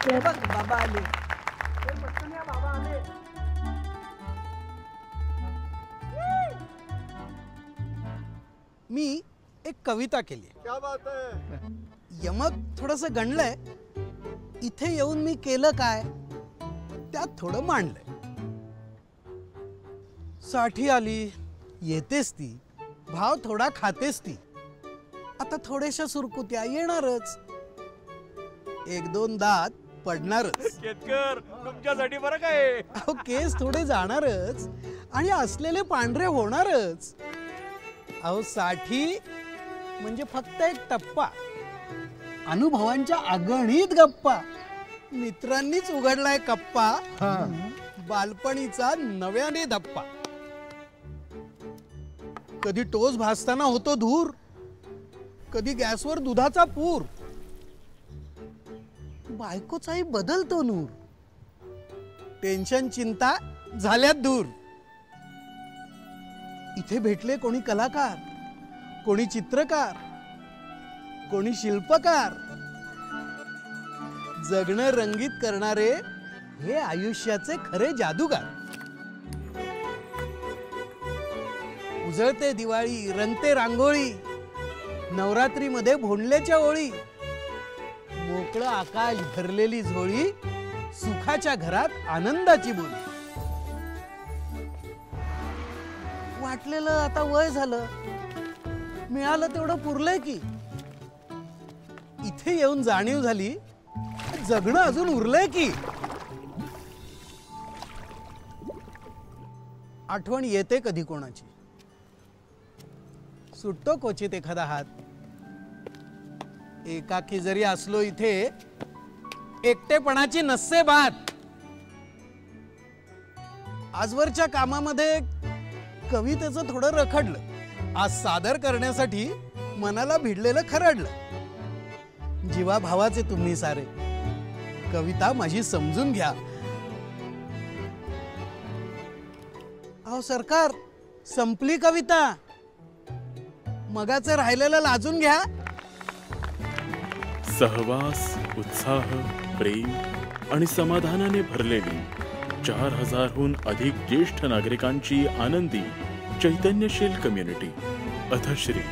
Sir. बघ बाबा आले. मी एक कविता केली. क्या बात है. यमक थोडस गणलंय. इथे येऊन मी केलं काय त्यात थोडं मांडलंय. साठी आली येतेस ती, भाव थोडा खातेस ती. आता थोड्याशा सुरकुत्या येणारच, एक दोन दात पडणारच. केतकर तुमच्यासाठी बरं काय. अहो केस थोडे जाणारच आणि असलेले पांढरे होणारच. अहो साठी म्हणजे फक्त एक टप्पा, अनुभवांच्या अगणित गप्पा. मित्रांनीच उघडलाय कप्पा, बालपणीचा नव्याने धप्पा. कधी टोच भासताना होतो धूर, कधी गॅसवर दुधाचा पूर. बायकोचाही बदलतो नूर, टेन्शन चिंता झाल्यात दूर. इथे भेटले कोणी कलाकार, कोणी चित्रकार, कोणी शिल्पकार. जगणं रंगीत करणारे हे आयुष्याचे खरे जादूगार. उजळते दिवाळी, रंगते रांगोळी, नवरात्रीमध्ये भोंडल्याच्या ओळी. मोकळं आकाश भरलेली झोळी, सुखाच्या घरात आनंदाची बोली. वाटलेलं आता वय झालं, मिळालं तेवढं पुरलंय की. इथे येऊन जाणीव झाली जगणं अजून उरलंय की. आठवण येते कधी कोणाची, सुटतो क्वचित एखादा हात. एकाकी जरी असलो इथे एकटेपणाची नसते बात. आजवरच्या कामामध्ये कवितेचं थोडं रखडलं. आज सादर करण्यासाठी मनाला भिडलेलं खरडलं. जीवा भावाचे तुम्ही सारे, कविता माझी समजून घ्या. अहो सरकार, संपली कविता, मगाचं राहिलेलं लाजून घ्या. सहवास, उत्साह, प्रेम आणि समाधानाने भरलेली 4000हून अधिक ज्येष्ठ नागरिकांची आनंदी चैतन्यशील कम्युनिटी अथश्री.